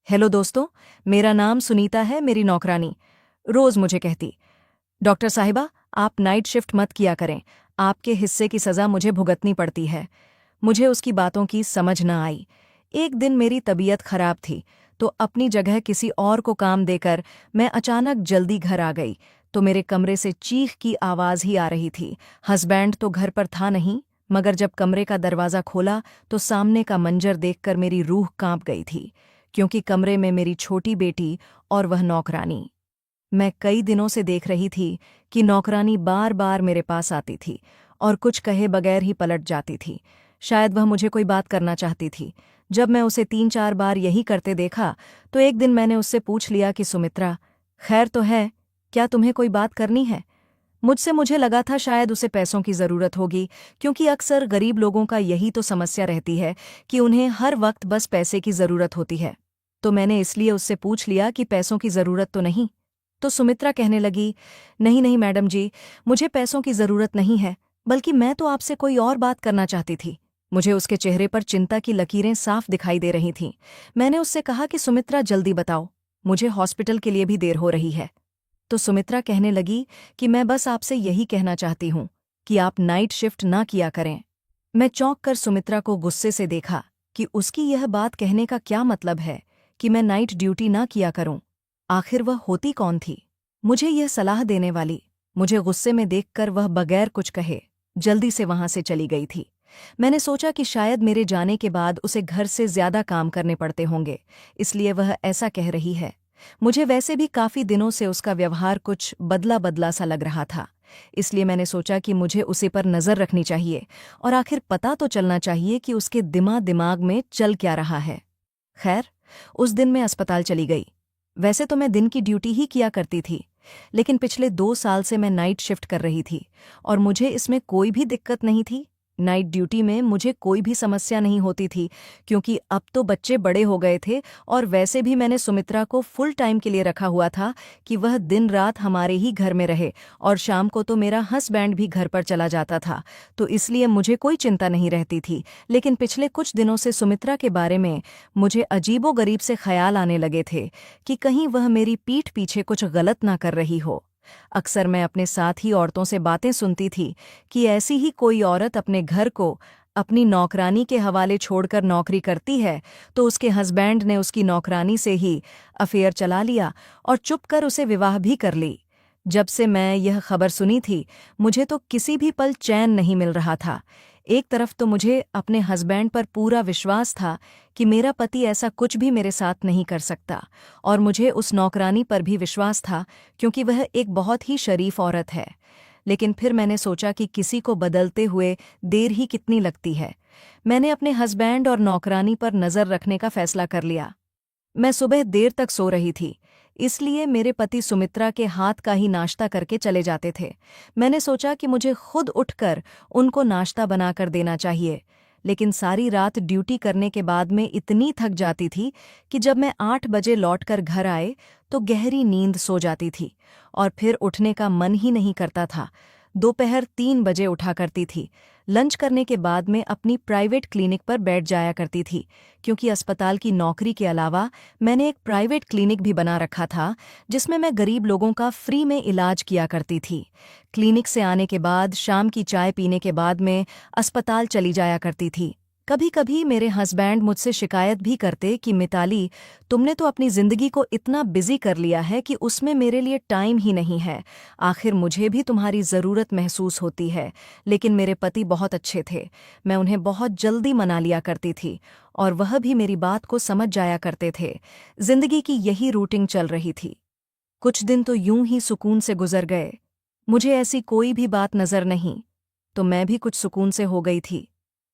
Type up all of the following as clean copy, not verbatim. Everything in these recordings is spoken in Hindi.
हेलो दोस्तों। मेरा नाम सुनीता है। मेरी नौकरानी रोज मुझे कहती, डॉक्टर साहिबा, आप नाइट शिफ्ट मत किया करें, आपके हिस्से की सज़ा मुझे भुगतनी पड़ती है। मुझे उसकी बातों की समझ न आई। एक दिन मेरी तबीयत खराब थी, तो अपनी जगह किसी और को काम देकर मैं अचानक जल्दी घर आ गई, तो मेरे कमरे से चीख की आवाज़ ही आ रही थी। हस्बैंड तो घर पर था नहीं, मगर जब कमरे का दरवाज़ा खोला तो सामने का मंजर देखकर मेरी रूह कांप गई थी, क्योंकि कमरे में मेरी छोटी बेटी और वह नौकरानी। मैं कई दिनों से देख रही थी कि नौकरानी बार बार मेरे पास आती थी और कुछ कहे बगैर ही पलट जाती थी। शायद वह मुझे कोई बात करना चाहती थी। जब मैं उसे 3-4 बार यही करते देखा, तो एक दिन मैंने उससे पूछ लिया कि सुमित्रा, खैर तो है, क्या तुम्हें कोई बात करनी है? मुझे लगा था शायद उसे पैसों की ज़रूरत होगी, क्योंकि अक्सर गरीब लोगों का यही तो समस्या रहती है कि उन्हें हर वक्त बस पैसे की ज़रूरत होती है। तो मैंने इसलिए उससे पूछ लिया कि पैसों की ज़रूरत तो नहीं। तो सुमित्रा कहने लगी, नहीं नहीं मैडम जी, मुझे पैसों की ज़रूरत नहीं है, बल्कि मैं तो आपसे कोई और बात करना चाहती थी। मुझे उसके चेहरे पर चिंता की लकीरें साफ दिखाई दे रही थीं। मैंने उससे कहा कि सुमित्रा जल्दी बताओ, मुझे हॉस्पिटल के लिए भी देर हो रही है। तो सुमित्रा कहने लगी कि मैं बस आपसे यही कहना चाहती हूँ कि आप नाइट शिफ्ट ना किया करें। मैं चौंक कर सुमित्रा को गुस्से से देखा कि उसकी यह बात कहने का क्या मतलब है कि मैं नाइट ड्यूटी ना किया करूं। आखिर वह होती कौन थी मुझे यह सलाह देने वाली? मुझे गुस्से में देखकर वह बगैर कुछ कहे जल्दी से वहां से चली गई थी। मैंने सोचा कि शायद मेरे जाने के बाद उसे घर से ज्यादा काम करने पड़ते होंगे, इसलिए वह ऐसा कह रही है। मुझे वैसे भी काफी दिनों से उसका व्यवहार कुछ बदला बदला सा लग रहा था, इसलिए मैंने सोचा कि मुझे उसे पर नजर रखनी चाहिए और आखिर पता तो चलना चाहिए कि उसके दिमाग में चल क्या रहा है। खैर, उस दिन मैं अस्पताल चली गई। वैसे तो मैं दिन की ड्यूटी ही किया करती थी, लेकिन पिछले 2 साल से मैं नाइट शिफ्ट कर रही थी और मुझे इसमें कोई भी दिक्कत नहीं थी। नाइट ड्यूटी में मुझे कोई भी समस्या नहीं होती थी, क्योंकि अब तो बच्चे बड़े हो गए थे और वैसे भी मैंने सुमित्रा को फुल टाइम के लिए रखा हुआ था कि वह दिन रात हमारे ही घर में रहे, और शाम को तो मेरा हस्बैंड भी घर पर चला जाता था, तो इसलिए मुझे कोई चिंता नहीं रहती थी। लेकिन पिछले कुछ दिनों से सुमित्रा के बारे में मुझे अजीबोगरीब से ख्याल आने लगे थे कि कहीं वह मेरी पीठ पीछे कुछ गलत ना कर रही हो। अक्सर मैं अपने साथ ही औरतों से बातें सुनती थी कि ऐसी ही कोई औरत अपने घर को अपनी नौकरानी के हवाले छोड़कर नौकरी करती है, तो उसके हस्बैंड ने उसकी नौकरानी से ही अफेयर चला लिया और चुप कर उसे विवाह भी कर ली। जब से मैं यह खबर सुनी थी, मुझे तो किसी भी पल चैन नहीं मिल रहा था। एक तरफ तो मुझे अपने हस्बैंड पर पूरा विश्वास था कि मेरा पति ऐसा कुछ भी मेरे साथ नहीं कर सकता, और मुझे उस नौकरानी पर भी विश्वास था, क्योंकि वह एक बहुत ही शरीफ औरत है। लेकिन फिर मैंने सोचा कि किसी को बदलते हुए देर ही कितनी लगती है। मैंने अपने हस्बैंड और नौकरानी पर नज़र रखने का फैसला कर लिया। मैं सुबह देर तक सो रही थी, इसलिए मेरे पति सुमित्रा के हाथ का ही नाश्ता करके चले जाते थे। मैंने सोचा कि मुझे खुद उठकर उनको नाश्ता बनाकर देना चाहिए, लेकिन सारी रात ड्यूटी करने के बाद मैं इतनी थक जाती थी कि जब मैं 8 बजे लौटकर घर आए तो गहरी नींद सो जाती थी और फिर उठने का मन ही नहीं करता था। दोपहर 3 बजे उठा करती थी। लंच करने के बाद में अपनी प्राइवेट क्लिनिक पर बैठ जाया करती थी, क्योंकि अस्पताल की नौकरी के अलावा मैंने एक प्राइवेट क्लिनिक भी बना रखा था, जिसमें मैं गरीब लोगों का फ्री में इलाज किया करती थी। क्लिनिक से आने के बाद शाम की चाय पीने के बाद में अस्पताल चली जाया करती थी। कभी कभी मेरे हस्बैंड मुझसे शिकायत भी करते कि मिताली, तुमने तो अपनी जिंदगी को इतना बिजी कर लिया है कि उसमें मेरे लिए टाइम ही नहीं है। आखिर मुझे भी तुम्हारी ज़रूरत महसूस होती है। लेकिन मेरे पति बहुत अच्छे थे। मैं उन्हें बहुत जल्दी मना लिया करती थी और वह भी मेरी बात को समझ जाया करते थे। जिंदगी की यही रूटीन चल रही थी। कुछ दिन तो यूं ही सुकून से गुजर गए। मुझे ऐसी कोई भी बात नजर नहीं, तो मैं भी कुछ सुकून से हो गई थी।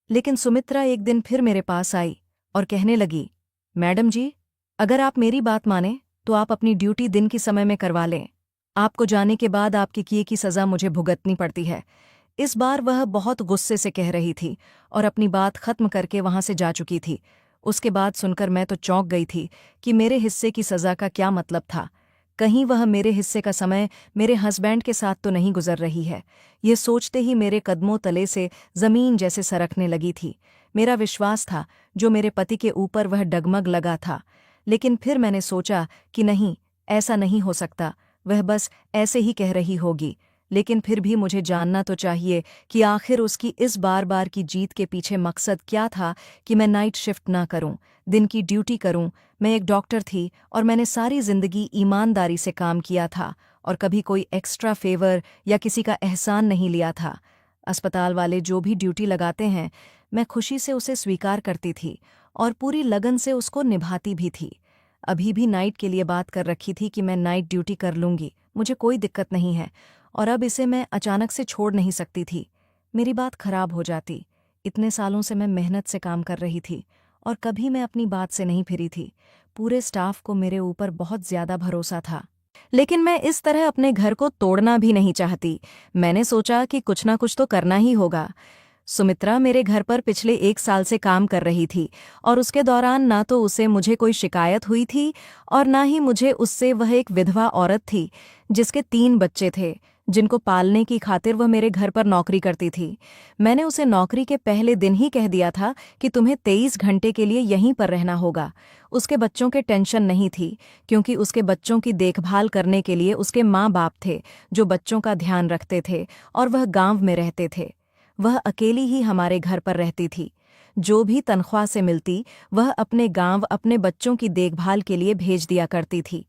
लेकिन सुमित्रा एक दिन फिर मेरे पास आई और कहने लगी, मैडम जी, अगर आप मेरी बात माने तो आप अपनी ड्यूटी दिन की समय में करवा लें। आपको जाने के बाद आपके किए की सज़ा मुझे भुगतनी पड़ती है। इस बार वह बहुत गुस्से से कह रही थी और अपनी बात खत्म करके वहां से जा चुकी थी। उसके बाद सुनकर मैं तो चौंक गई थी कि मेरे हिस्से की सज़ा का क्या मतलब था। कहीं वह मेरे हिस्से का समय मेरे हस्बैंड के साथ तो नहीं गुजर रही है। ये सोचते ही मेरे कदमों तले से ज़मीन जैसे सरकने लगी थी। मेरा विश्वास था जो मेरे पति के ऊपर वह डगमग लगा था, लेकिन फिर मैंने सोचा कि नहीं, ऐसा नहीं हो सकता, वह बस ऐसे ही कह रही होगी। लेकिन फिर भी मुझे जानना तो चाहिए कि आखिर उसकी इस बार बार की जीत के पीछे मकसद क्या था कि मैं नाइट शिफ्ट ना करूं, दिन की ड्यूटी करूं। मैं एक डॉक्टर थी और मैंने सारी जिंदगी ईमानदारी से काम किया था और कभी कोई एक्स्ट्रा फेवर या किसी का एहसान नहीं लिया था। अस्पताल वाले जो भी ड्यूटी लगाते हैं, मैं खुशी से उसे स्वीकार करती थी और पूरी लगन से उसको निभाती भी थी। अभी भी नाइट के लिए बात कर रखी थी कि मैं नाइट ड्यूटी कर लूंगी, मुझे कोई दिक्कत नहीं है, और अब इसे मैं अचानक से छोड़ नहीं सकती थी। मेरी बात खराब हो जाती। इतने सालों से मैं मेहनत से काम कर रही थी और कभी मैं अपनी बात से नहीं फिरी थी। पूरे स्टाफ को मेरे ऊपर बहुत ज्यादा भरोसा था। लेकिन मैं इस तरह अपने घर को तोड़ना भी नहीं चाहती। मैंने सोचा कि कुछ ना कुछ तो करना ही होगा। सुमित्रा मेरे घर पर पिछले 1 साल से काम कर रही थी और उसके दौरान ना तो उसे मुझे कोई शिकायत हुई थी और ना ही मुझे उससे। वह एक विधवा औरत थी जिसके 3 बच्चे थे, जिनको पालने की खातिर वह मेरे घर पर नौकरी करती थी। मैंने उसे नौकरी के पहले दिन ही कह दिया था कि तुम्हें 23 घंटे के लिए यहीं पर रहना होगा। उसके बच्चों के टेंशन नहीं थी, क्योंकि उसके बच्चों की देखभाल करने के लिए उसके माँ बाप थे जो बच्चों का ध्यान रखते थे, और वह गांव में रहते थे। वह अकेली ही हमारे घर पर रहती थी। जो भी तनख्वाह से मिलती वह अपने गांव अपने बच्चों की देखभाल के लिए भेज दिया करती थी।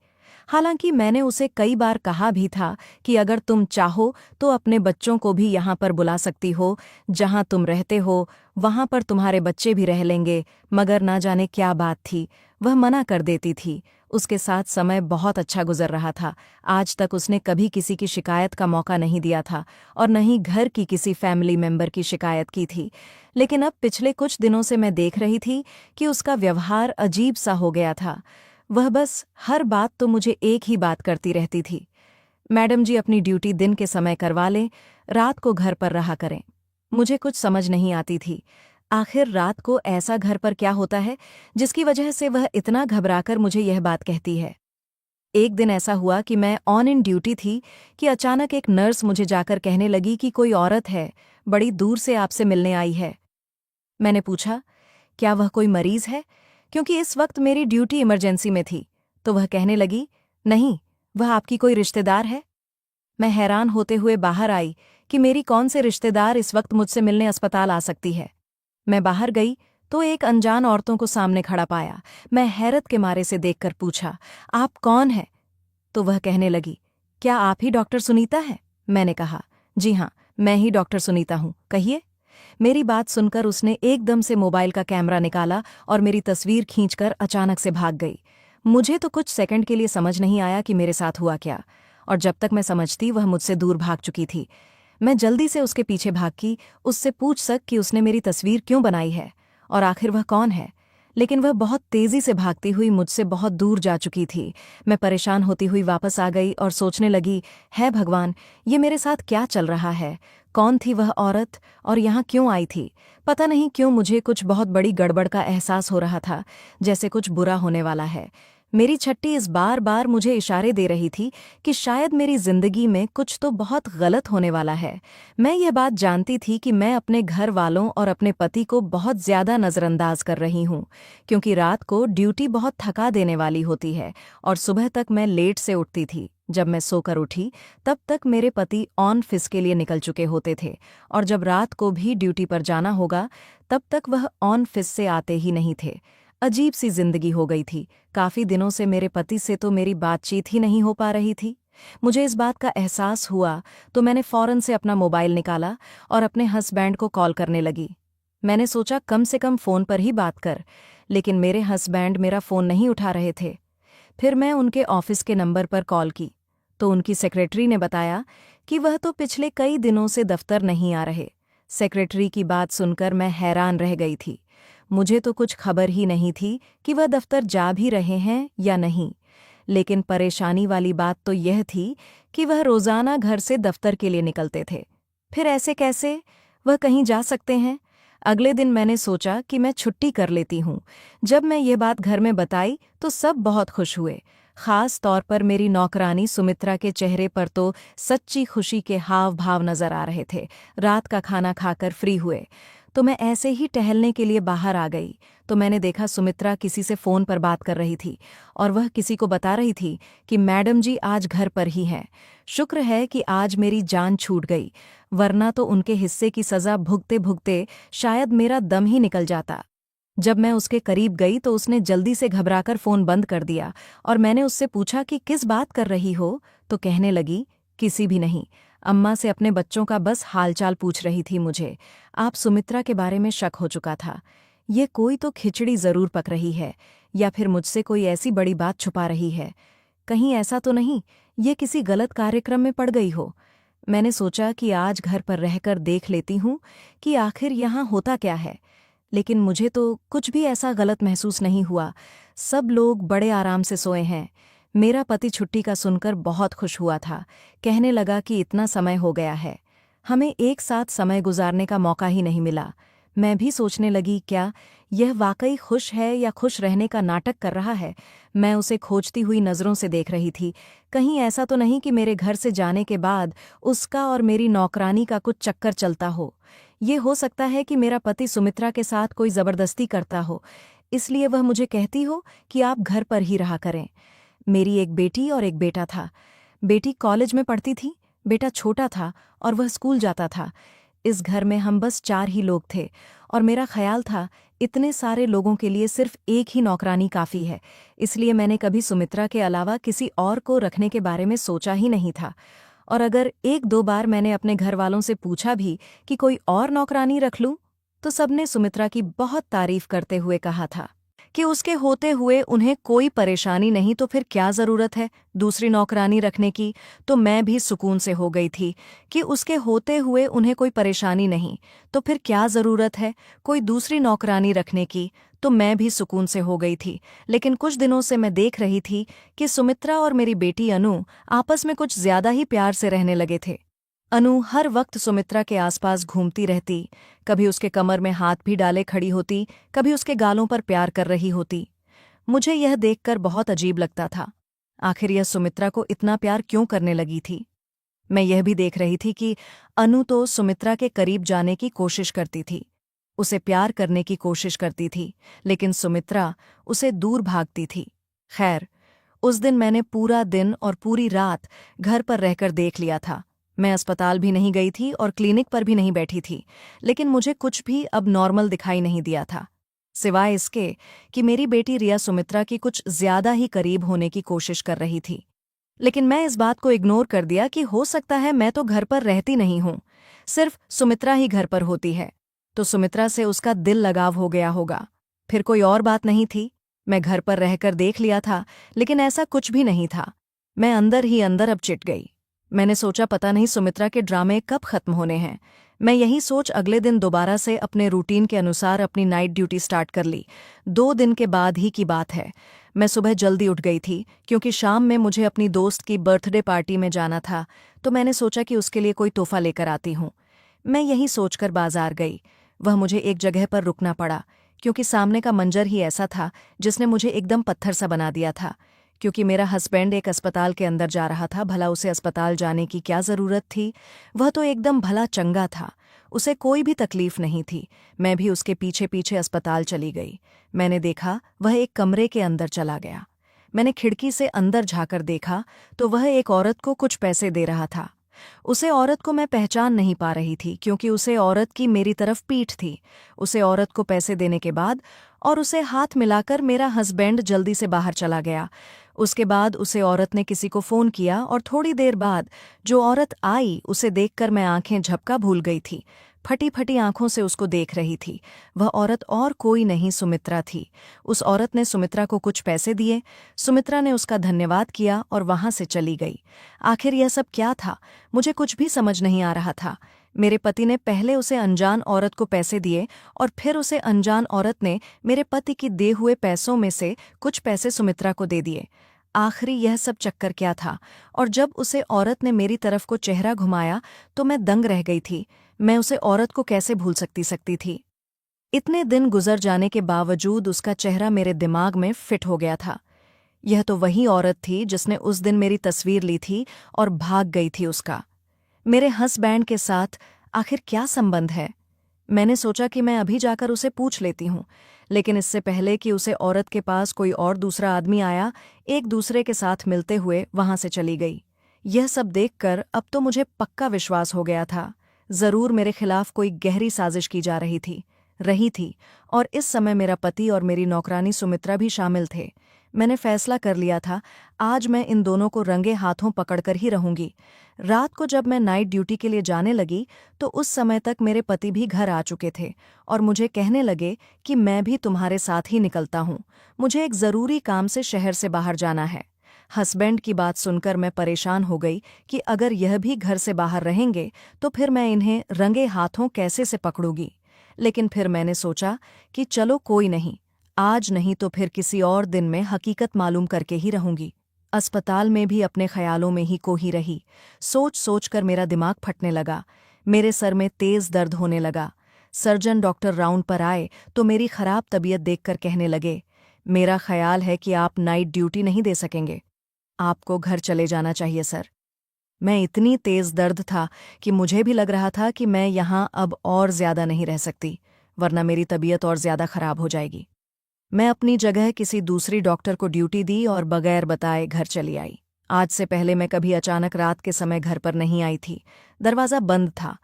हालांकि मैंने उसे कई बार कहा भी था कि अगर तुम चाहो तो अपने बच्चों को भी यहाँ पर बुला सकती हो, जहाँ तुम रहते हो वहाँ पर तुम्हारे बच्चे भी रह लेंगे, मगर ना जाने क्या बात थी, वह मना कर देती थी। उसके साथ समय बहुत अच्छा गुजर रहा था। आज तक उसने कभी किसी की शिकायत का मौका नहीं दिया था और न ही घर की किसी फैमिली मेंबर की शिकायत की थी। लेकिन अब पिछले कुछ दिनों से मैं देख रही थी कि उसका व्यवहार अजीब सा हो गया था। वह बस हर बात तो मुझे एक ही बात करती रहती थी, मैडम जी अपनी ड्यूटी दिन के समय करवा लें, रात को घर पर रहा करें। मुझे कुछ समझ नहीं आती थी। आखिर रात को ऐसा घर पर क्या होता है जिसकी वजह से वह इतना घबराकर मुझे यह बात कहती है। एक दिन ऐसा हुआ कि मैं ऑन इन ड्यूटी थी कि अचानक एक नर्स मुझे जाकर कहने लगी कि कोई औरत है, बड़ी दूर से आपसे मिलने आई है। मैंने पूछा, क्या वह कोई मरीज है, क्योंकि इस वक्त मेरी ड्यूटी इमरजेंसी में थी। तो वह कहने लगी, नहीं, वह आपकी कोई रिश्तेदार है। मैं हैरान होते हुए बाहर आई कि मेरी कौन से रिश्तेदार इस वक्त मुझसे मिलने अस्पताल आ सकती है। मैं बाहर गई तो एक अनजान औरतों को सामने खड़ा पाया। मैं हैरत के मारे से देखकर पूछा, आप कौन हैं? तो वह कहने लगी, क्या आप ही डॉक्टर सुनीता है? मैंने कहा, जी हाँ, मैं ही डॉक्टर सुनीता हूँ, कहिए। मेरी बात सुनकर उसने एकदम से मोबाइल का कैमरा निकाला और मेरी तस्वीर खींचकर अचानक से भाग गई। मुझे तो कुछ सेकंड के लिए समझ नहीं आया कि मेरे साथ हुआ क्या, और जब तक मैं समझती वह मुझसे दूर भाग चुकी थी। मैं जल्दी से उसके पीछे भागी, उससे पूछ सक कि उसने मेरी तस्वीर क्यों बनाई है और आखिर वह कौन है। लेकिन वह बहुत तेजी से भागती हुई मुझसे बहुत दूर जा चुकी थी। मैं परेशान होती हुई वापस आ गई और सोचने लगी, है भगवान, ये मेरे साथ क्या चल रहा है? कौन थी वह औरत और यहाँ क्यों आई थी? पता नहीं क्यों मुझे कुछ बहुत बड़ी गड़बड़ का एहसास हो रहा था, जैसे कुछ बुरा होने वाला है। मेरी छट्टी इस बार बार मुझे इशारे दे रही थी कि शायद मेरी जिंदगी में कुछ तो बहुत गलत होने वाला है। मैं यह बात जानती थी कि मैं अपने घर वालों और अपने पति को बहुत ज्यादा नज़रअंदाज कर रही हूँ, क्योंकि रात को ड्यूटी बहुत थका देने वाली होती है और सुबह तक मैं लेट से उठती थी। जब मैं सोकर उठी तब तक मेरे पति ऑन फिस के लिए निकल चुके होते थे, और जब रात को भी ड्यूटी पर जाना होगा तब तक वह ऑन फिस से आते ही नहीं थे। अजीब सी जिंदगी हो गई थी। काफी दिनों से मेरे पति से तो मेरी बातचीत ही नहीं हो पा रही थी। मुझे इस बात का एहसास हुआ तो मैंने फौरन से अपना मोबाइल निकाला और अपने हस्बैंड को कॉल करने लगी। मैंने सोचा कम से कम फ़ोन पर ही बात कर, लेकिन मेरे हस्बैंड मेरा फ़ोन नहीं उठा रहे थे। फिर मैं उनके ऑफिस के नंबर पर कॉल की तो उनकी सेक्रेटरी ने बताया कि वह तो पिछले कई दिनों से दफ्तर नहीं आ रहे। सेक्रेटरी की बात सुनकर मैं हैरान रह गई थी। मुझे तो कुछ खबर ही नहीं थी कि वह दफ्तर जा भी रहे हैं या नहीं। लेकिन परेशानी वाली बात तो यह थी कि वह रोज़ाना घर से दफ्तर के लिए निकलते थे। फिर ऐसे कैसे वह कहीं जा सकते हैं? अगले दिन मैंने सोचा कि मैं छुट्टी कर लेती हूँ। जब मैं ये बात घर में बताई तो सब बहुत खुश हुए। खास तौर पर मेरी नौकरानी सुमित्रा के चेहरे पर तो सच्ची खुशी के हाव भाव नजर आ रहे थे। रात का खाना खाकर फ्री हुए तो मैं ऐसे ही टहलने के लिए बाहर आ गई तो मैंने देखा सुमित्रा किसी से फ़ोन पर बात कर रही थी और वह किसी को बता रही थी कि मैडम जी आज घर पर ही हैं। शुक्र है कि आज मेरी जान छूट गई, वरना तो उनके हिस्से की सज़ा भुगते भुगते शायद मेरा दम ही निकल जाता। जब मैं उसके करीब गई तो उसने जल्दी से घबराकर फ़ोन बंद कर दिया और मैंने उससे पूछा कि किस बात कर रही हो, तो कहने लगी, किसी भी नहीं, अम्मा से अपने बच्चों का बस हालचाल पूछ रही थी। मुझे आप सुमित्रा के बारे में शक हो चुका था। ये कोई तो खिचड़ी ज़रूर पक रही है या फिर मुझसे कोई ऐसी बड़ी बात छुपा रही है। कहीं ऐसा तो नहीं ये किसी गलत कार्यक्रम में पड़ गई हो। मैंने सोचा कि आज घर पर रहकर देख लेती हूँ कि आखिर यहाँ होता क्या है, लेकिन मुझे तो कुछ भी ऐसा गलत महसूस नहीं हुआ। सब लोग बड़े आराम से सोए हैं। मेरा पति छुट्टी का सुनकर बहुत खुश हुआ था। कहने लगा कि इतना समय हो गया है, हमें एक साथ समय गुजारने का मौका ही नहीं मिला। मैं भी सोचने लगी, क्या यह वाकई खुश है या खुश रहने का नाटक कर रहा है। मैं उसे खोजती हुई नज़रों से देख रही थी। कहीं ऐसा तो नहीं कि मेरे घर से जाने के बाद उसका और मेरी नौकरानी का कुछ चक्कर चलता हो। ये हो सकता है कि मेरा पति सुमित्रा के साथ कोई ज़बरदस्ती करता हो, इसलिए वह मुझे कहती हो कि आप घर पर ही रहा करें। मेरी एक बेटी और एक बेटा था। बेटी कॉलेज में पढ़ती थी, बेटा छोटा था और वह स्कूल जाता था। इस घर में हम बस 4 ही लोग थे और मेरा ख्याल था इतने सारे लोगों के लिए सिर्फ एक ही नौकरानी काफ़ी है। इसलिए मैंने कभी सुमित्रा के अलावा किसी और को रखने के बारे में सोचा ही नहीं था। और अगर 1-2 बार मैंने अपने घर वालों से पूछा भी कि कोई और नौकरानी रख लूं, तो सबने सुमित्रा की बहुत तारीफ करते हुए कहा था कि उसके होते हुए उन्हें कोई परेशानी नहीं, तो फिर क्या ज़रूरत है दूसरी नौकरानी रखने की। तो मैं भी सुकून से हो गई थी कि उसके होते हुए उन्हें कोई परेशानी नहीं, तो फिर क्या ज़रूरत है कोई दूसरी नौकरानी रखने की। तो मैं भी सुकून से हो गई थी। लेकिन कुछ दिनों से मैं देख रही थी कि सुमित्रा और मेरी बेटी अनु आपस में कुछ ज़्यादा ही प्यार से रहने लगे थे। अनु हर वक्त सुमित्रा के आसपास घूमती रहती, कभी उसके कमर में हाथ भी डाले खड़ी होती, कभी उसके गालों पर प्यार कर रही होती। मुझे यह देखकर बहुत अजीब लगता था। आखिर यह सुमित्रा को इतना प्यार क्यों करने लगी थी। मैं यह भी देख रही थी कि अनु तो सुमित्रा के करीब जाने की कोशिश करती थी, उसे प्यार करने की कोशिश करती थी, लेकिन सुमित्रा उसे दूर भागती थी। खैर, उस दिन मैंने पूरा दिन और पूरी रात घर पर रहकर देख लिया था। मैं अस्पताल भी नहीं गई थी और क्लिनिक पर भी नहीं बैठी थी, लेकिन मुझे कुछ भी अब नॉर्मल दिखाई नहीं दिया था, सिवाय इसके कि मेरी बेटी रिया सुमित्रा की कुछ ज्यादा ही करीब होने की कोशिश कर रही थी। लेकिन मैं इस बात को इग्नोर कर दिया कि हो सकता है मैं तो घर पर रहती नहीं हूं, सिर्फ सुमित्रा ही घर पर होती है, तो सुमित्रा से उसका दिल लगाव हो गया होगा। फिर कोई और बात नहीं थी। मैं घर पर रहकर देख लिया था, लेकिन ऐसा कुछ भी नहीं था। मैं अंदर ही अंदर अब चिढ़ गई। मैंने सोचा पता नहीं सुमित्रा के ड्रामे कब खत्म होने हैं। मैं यही सोच अगले दिन दोबारा से अपने रूटीन के अनुसार अपनी नाइट ड्यूटी स्टार्ट कर ली। 2 दिन के बाद ही की बात है। मैं सुबह जल्दी उठ गई थी क्योंकि शाम में मुझे अपनी दोस्त की बर्थडे पार्टी में जाना था, तो मैंने सोचा कि उसके लिए कोई तोहफा लेकर आती हूँ। मैं यही सोचकर बाजार गई। वह मुझे एक जगह पर रुकना पड़ा क्योंकि सामने का मंजर ही ऐसा था जिसने मुझे एकदम पत्थर सा बना दिया था। क्योंकि मेरा हस्बैंड एक अस्पताल के अंदर जा रहा था, भला उसे अस्पताल जाने की क्या ज़रूरत थी। वह तो एकदम भला चंगा था, उसे कोई भी तकलीफ नहीं थी। मैं भी उसके पीछे पीछे अस्पताल चली गई। मैंने देखा वह एक कमरे के अंदर चला गया। मैंने खिड़की से अंदर झांकर देखा तो वह एक औरत को कुछ पैसे दे रहा था। उसे औरत को मैं पहचान नहीं पा रही थी क्योंकि उसे औरत की मेरी तरफ पीठ थी। उसे औरत को पैसे देने के बाद और उसे हाथ मिलाकर मेरा हस्बैंड जल्दी से बाहर चला गया। उसके बाद उसे औरत ने किसी को फ़ोन किया और थोड़ी देर बाद जो औरत आई उसे देखकर मैं आंखें झपका भूल गई थी। फटी फटी आंखों से उसको देख रही थी। वह औरत और कोई नहीं सुमित्रा थी। उस औरत ने सुमित्रा को कुछ पैसे दिए, सुमित्रा ने उसका धन्यवाद किया और वहां से चली गई। आखिर यह सब क्या था, मुझे कुछ भी समझ नहीं आ रहा था। मेरे पति ने पहले उसे अनजान औरत को पैसे दिए और फिर उसे अनजान औरत ने मेरे पति की दे हुए पैसों में से कुछ पैसे सुमित्रा को दे दिए। आखिरी यह सब चक्कर क्या था। और जब उसे औरत ने मेरी तरफ को चेहरा घुमाया तो मैं दंग रह गई थी। मैं उसे औरत को कैसे भूल सकती थी। इतने दिन गुजर जाने के बावजूद उसका चेहरा मेरे दिमाग में फिट हो गया था। यह तो वही औरत थी जिसने उस दिन मेरी तस्वीर ली थी और भाग गई थी उसका। मेरे हस्बैंड के साथ आखिर क्या संबंध है। मैंने सोचा कि मैं अभी जाकर उसे पूछ लेती हूँ, लेकिन इससे पहले कि उसे औरत के पास कोई और दूसरा आदमी आया, एक दूसरे के साथ मिलते हुए वहां से चली गई। यह सब देखकर अब तो मुझे पक्का विश्वास हो गया था, जरूर मेरे खिलाफ कोई गहरी साजिश की जा रही थी, और इस समय मेरा पति और मेरी नौकरानी सुमित्रा भी शामिल थे। मैंने फैसला कर लिया था, आज मैं इन दोनों को रंगे हाथों पकड़कर ही रहूंगी। रात को जब मैं नाइट ड्यूटी के लिए जाने लगी, तो उस समय तक मेरे पति भी घर आ चुके थे और मुझे कहने लगे कि मैं भी तुम्हारे साथ ही निकलता हूँ, मुझे एक ज़रूरी काम से शहर से बाहर जाना है। हस्बैंड की बात सुनकर मैं परेशान हो गई कि अगर यह भी घर से बाहर रहेंगे तो फिर मैं इन्हें रंगे हाथों कैसे से पकड़ूंगी। लेकिन फिर मैंने सोचा कि चलो कोई नहीं, आज नहीं तो फिर किसी और दिन में हकीकत मालूम करके ही रहूंगी। अस्पताल में भी अपने ख्यालों में ही कोही रही। सोच सोच कर मेरा दिमाग फटने लगा, मेरे सर में तेज दर्द होने लगा। सर्जन डॉक्टर राउंड पर आए तो मेरी खराब तबीयत देखकर कहने लगे, मेरा ख्याल है कि आप नाइट ड्यूटी नहीं दे सकेंगे, आपको घर चले जाना चाहिए सर। मैं इतनी तेज दर्द था कि मुझे भी लग रहा था कि मैं यहाँ अब और ज्यादा नहीं रह सकती, वरना मेरी तबीयत और ज्यादा खराब हो जाएगी। मैं अपनी जगह किसी दूसरी डॉक्टर को ड्यूटी दी और बगैर बताए घर चली आई। आज से पहले मैं कभी अचानक रात के समय घर पर नहीं आई थी। दरवाज़ा बंद था।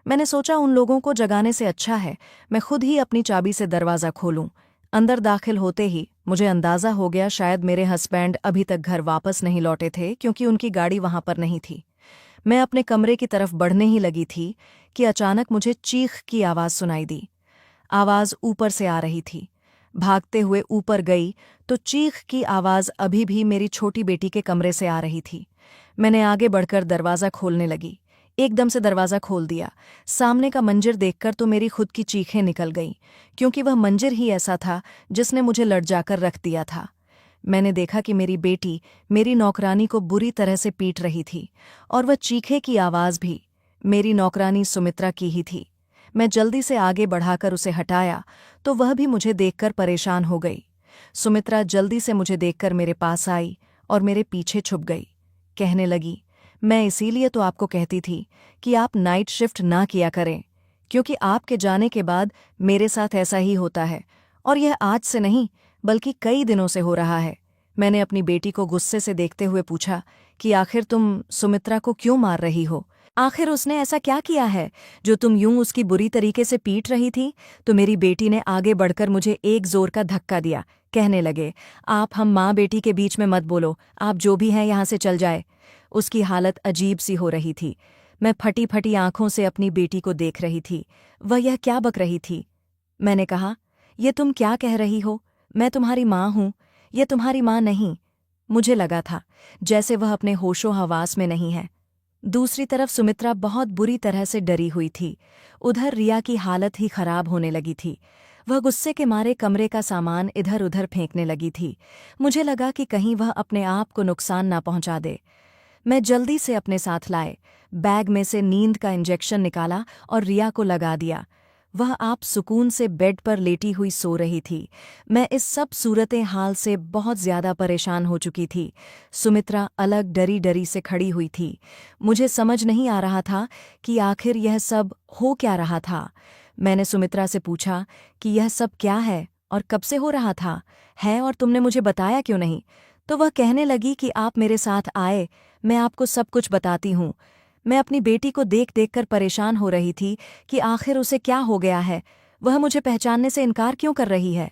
मैंने सोचा उन लोगों को जगाने से अच्छा है मैं खुद ही अपनी चाबी से दरवाज़ा खोलूं। अंदर दाखिल होते ही मुझे अंदाज़ा हो गया शायद मेरे हस्बैंड अभी तक घर वापस नहीं लौटे थे, क्योंकि उनकी गाड़ी वहां पर नहीं थी। मैं अपने कमरे की तरफ बढ़ने ही लगी थी कि अचानक मुझे चीख की आवाज़ सुनाई दी। आवाज़ ऊपर से आ रही थी। भागते हुए ऊपर गई तो चीख की आवाज़ अभी भी मेरी छोटी बेटी के कमरे से आ रही थी। मैंने आगे बढ़कर दरवाज़ा खोलने लगी, एकदम से दरवाज़ा खोल दिया। सामने का मंजर देखकर तो मेरी खुद की चीखें निकल गईं, क्योंकि वह मंजर ही ऐसा था जिसने मुझे लड़जाकर रख दिया था। मैंने देखा कि मेरी बेटी मेरी नौकरानी को बुरी तरह से पीट रही थी, और वह चीखे की आवाज़ भी मेरी नौकरानी सुमित्रा की ही थी। मैं जल्दी से आगे बढ़ाकर उसे हटाया तो वह भी मुझे देखकर परेशान हो गई। सुमित्रा जल्दी से मुझे देखकर मेरे पास आई और मेरे पीछे छुप गई। कहने लगी, मैं इसीलिए तो आपको कहती थी कि आप नाइट शिफ्ट ना किया करें, क्योंकि आपके जाने के बाद मेरे साथ ऐसा ही होता है, और यह आज से नहीं बल्कि कई दिनों से हो रहा है। मैंने अपनी बेटी को गुस्से से देखते हुए पूछा कि आखिर तुम सुमित्रा को क्यों मार रही हो? आखिर उसने ऐसा क्या किया है जो तुम यूं उसकी बुरी तरीके से पीट रही थी? तो मेरी बेटी ने आगे बढ़कर मुझे एक जोर का धक्का दिया। कहने लगे, आप हम माँ बेटी के बीच में मत बोलो, आप जो भी हैं यहाँ से चल जाए। उसकी हालत अजीब सी हो रही थी। मैं फटी फटी आंखों से अपनी बेटी को देख रही थी। वह यह क्या बक रही थी? मैंने कहा, ये तुम क्या कह रही हो? मैं तुम्हारी माँ हूँ, ये तुम्हारी माँ नहीं। मुझे लगा था जैसे वह अपने होशो हवास में नहीं है। दूसरी तरफ सुमित्रा बहुत बुरी तरह से डरी हुई थी। उधर रिया की हालत ही खराब होने लगी थी। वह गुस्से के मारे कमरे का सामान इधर उधर फेंकने लगी थी। मुझे लगा कि कहीं वह अपने आप को नुकसान ना पहुंचा दे। मैं जल्दी से अपने साथ लाए, बैग में से नींद का इंजेक्शन निकाला और रिया को लगा दिया। वह आप सुकून से बेड पर लेटी हुई सो रही थी। मैं इस सब सूरत हाल से बहुत ज्यादा परेशान हो चुकी थी। सुमित्रा अलग डरी डरी से खड़ी हुई थी। मुझे समझ नहीं आ रहा था कि आखिर यह सब हो क्या रहा था। मैंने सुमित्रा से पूछा कि यह सब क्या है और कब से हो रहा था है, और तुमने मुझे बताया क्यों नहीं? तो वह कहने लगी कि आप मेरे साथ आए, मैं आपको सब कुछ बताती हूँ। मैं अपनी बेटी को देख देख कर परेशान हो रही थी कि आखिर उसे क्या हो गया है, वह मुझे पहचानने से इनकार क्यों कर रही है।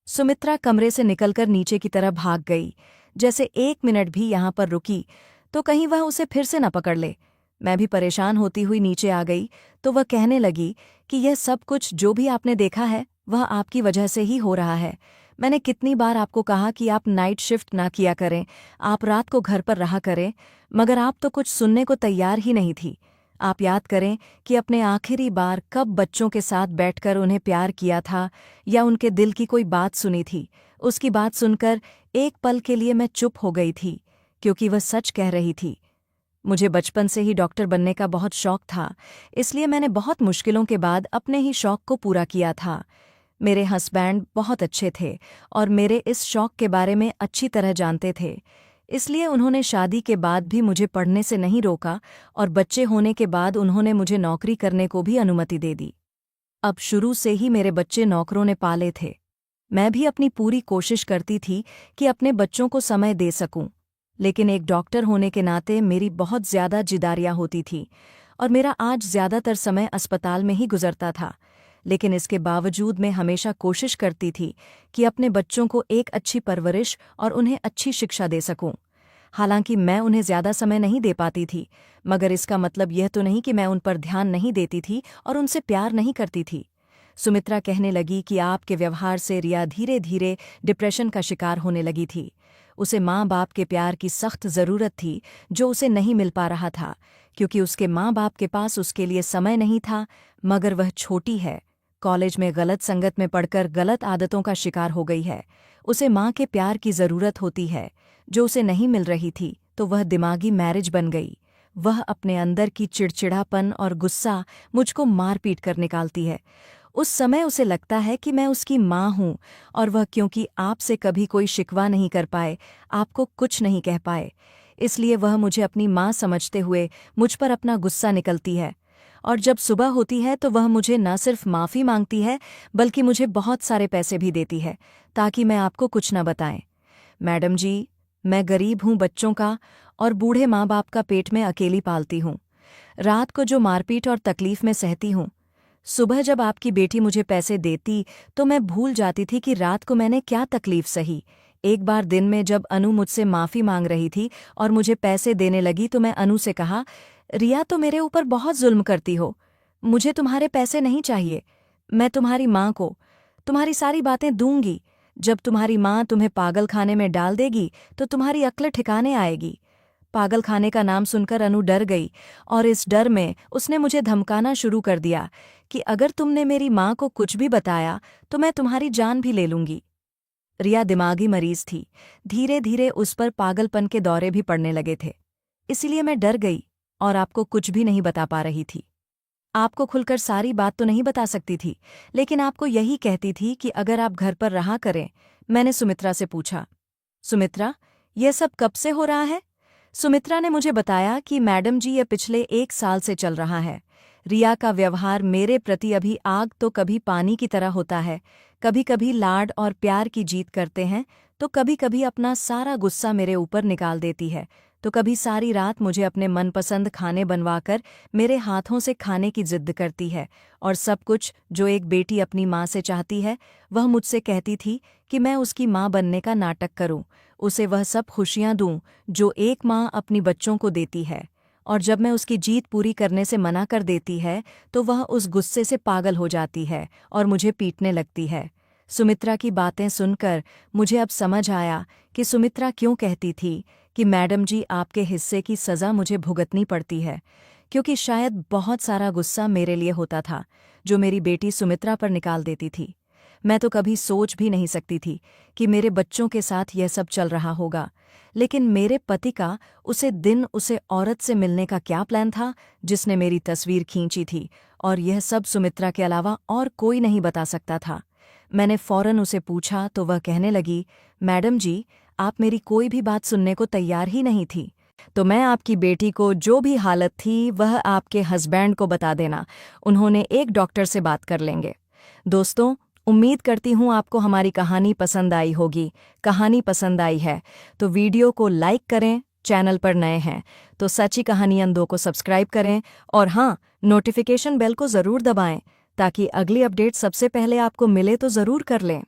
सुमित्रा कमरे से निकलकर नीचे की तरफ भाग गई। जैसे 1 मिनट भी यहाँ पर रुकी तो कहीं वह उसे फिर से न पकड़ ले। मैं भी परेशान होती हुई नीचे आ गई तो वह कहने लगी कि यह सब कुछ जो भी आपने देखा है वह आपकी वजह से ही हो रहा है। मैंने कितनी बार आपको कहा कि आप नाइट शिफ्ट ना किया करें, आप रात को घर पर रहा करें, मगर आप तो कुछ सुनने को तैयार ही नहीं थी। आप याद करें कि अपने आखिरी बार कब बच्चों के साथ बैठकर उन्हें प्यार किया था या उनके दिल की कोई बात सुनी थी। उसकी बात सुनकर एक पल के लिए मैं चुप हो गई थी, क्योंकि वह सच कह रही थी। मुझे बचपन से ही डॉक्टर बनने का बहुत शौक था, इसलिए मैंने बहुत मुश्किलों के बाद अपने ही शौक को पूरा किया था। मेरे हस्बैंड बहुत अच्छे थे और मेरे इस शौक के बारे में अच्छी तरह जानते थे, इसलिए उन्होंने शादी के बाद भी मुझे पढ़ने से नहीं रोका और बच्चे होने के बाद उन्होंने मुझे नौकरी करने को भी अनुमति दे दी। अब शुरू से ही मेरे बच्चे नौकरों ने पाले थे। मैं भी अपनी पूरी कोशिश करती थी कि अपने बच्चों को समय दे सकूं, लेकिन एक डॉक्टर होने के नाते मेरी बहुत ज़्यादा जिम्मेदारियां होती थी और मेरा आज ज़्यादातर समय अस्पताल में ही गुजरता था। लेकिन इसके बावजूद मैं हमेशा कोशिश करती थी कि अपने बच्चों को एक अच्छी परवरिश और उन्हें अच्छी शिक्षा दे सकूं। हालांकि मैं उन्हें ज़्यादा समय नहीं दे पाती थी, मगर इसका मतलब यह तो नहीं कि मैं उन पर ध्यान नहीं देती थी और उनसे प्यार नहीं करती थी। सुमित्रा कहने लगी कि आपके व्यवहार से रिया धीरे धीरे डिप्रेशन का शिकार होने लगी थी। उसे माँ बाप के प्यार की सख्त ज़रूरत थी, जो उसे नहीं मिल पा रहा था, क्योंकि उसके माँ बाप के पास उसके लिए समय नहीं था। मगर वह छोटी है, कॉलेज में गलत संगत में पढ़कर गलत आदतों का शिकार हो गई है। उसे माँ के प्यार की ज़रूरत होती है, जो उसे नहीं मिल रही थी, तो वह दिमागी मैरिज बन गई। वह अपने अंदर की चिड़चिड़ापन और गुस्सा मुझको मारपीट कर निकालती है। उस समय उसे लगता है कि मैं उसकी माँ हूँ, और वह क्योंकि आपसे कभी कोई शिकवा नहीं कर पाए, आपको कुछ नहीं कह पाए, इसलिए वह मुझे अपनी माँ समझते हुए मुझ पर अपना गुस्सा निकलती है। और जब सुबह होती है तो वह मुझे न सिर्फ माफ़ी मांगती है, बल्कि मुझे बहुत सारे पैसे भी देती है, ताकि मैं आपको कुछ न बताएं। मैडम जी, मैं गरीब हूँ, बच्चों का और बूढ़े माँ बाप का पेट में अकेली पालती हूँ। रात को जो मारपीट और तकलीफ में सहती हूँ, सुबह जब आपकी बेटी मुझे पैसे देती तो मैं भूल जाती थी कि रात को मैंने क्या तकलीफ सही। एक बार दिन में जब अनु मुझसे माफ़ी मांग रही थी और मुझे पैसे देने लगी, तो मैं अनु से कहा, रिया तो मेरे ऊपर बहुत जुल्म करती हो, मुझे तुम्हारे पैसे नहीं चाहिए। मैं तुम्हारी माँ को तुम्हारी सारी बातें दूंगी। जब तुम्हारी माँ तुम्हें पागल खाने में डाल देगी तो तुम्हारी अक्ल ठिकाने आएगी। पागल खाने का नाम सुनकर अनु डर गई, और इस डर में उसने मुझे धमकाना शुरू कर दिया कि अगर तुमने मेरी माँ को कुछ भी बताया तो मैं तुम्हारी जान भी ले लूंगी। रिया दिमागी मरीज थी, धीरे धीरे उस पर पागलपन के दौरे भी पड़ने लगे थे। इसलिए मैं डर गई और आपको कुछ भी नहीं बता पा रही थी। आपको खुलकर सारी बात तो नहीं बता सकती थी, लेकिन आपको यही कहती थी कि अगर आप घर पर रहा करें। मैंने सुमित्रा से पूछा, सुमित्रा, यह सब कब से हो रहा है? सुमित्रा ने मुझे बताया कि मैडम जी, ये पिछले 1 साल से चल रहा है। रिया का व्यवहार मेरे प्रति अभी आग तो कभी पानी की तरह होता है। कभी कभी लाड और प्यार की जीत करते हैं, तो कभी कभी अपना सारा गुस्सा मेरे ऊपर निकाल देती है, तो कभी सारी रात मुझे अपने मनपसंद खाने बनवाकर मेरे हाथों से खाने की जिद करती है। और सब कुछ जो एक बेटी अपनी माँ से चाहती है, वह मुझसे कहती थी कि मैं उसकी माँ बनने का नाटक करूं, उसे वह सब खुशियां दूं जो एक माँ अपनी बच्चों को देती है। और जब मैं उसकी जीत पूरी करने से मना कर देती है, तो वह उस गुस्से से पागल हो जाती है और मुझे पीटने लगती है। सुमित्रा की बातें सुनकर मुझे अब समझ आया कि सुमित्रा क्यों कहती थी कि मैडम जी, आपके हिस्से की सज़ा मुझे भुगतनी पड़ती है, क्योंकि शायद बहुत सारा गुस्सा मेरे लिए होता था, जो मेरी बेटी सुमित्रा पर निकाल देती थी। मैं तो कभी सोच भी नहीं सकती थी कि मेरे बच्चों के साथ यह सब चल रहा होगा, लेकिन मेरे पति का उसे औरत से मिलने का क्या प्लान था, जिसने मेरी तस्वीर खींची थी, और यह सब सुमित्रा के अलावा और कोई नहीं बता सकता था। मैंने फ़ौरन उसे पूछा तो वह कहने लगी, मैडम जी, आप मेरी कोई भी बात सुनने को तैयार ही नहीं थी। तो मैं आपकी बेटी को जो भी हालत थी वह आपके हस्बैंड को बता देना, उन्होंने एक डॉक्टर से बात कर लेंगे। दोस्तों, उम्मीद करती हूँ आपको हमारी कहानी पसंद आई होगी। कहानी पसंद आई है तो वीडियो को लाइक करें, चैनल पर नए हैं तो सच्ची कहानियाँ 2 को सब्सक्राइब करें, और हाँ, नोटिफिकेशन बेल को ज़रूर दबाएं ताकि अगली अपडेट सबसे पहले आपको मिले तो ज़रूर कर लें।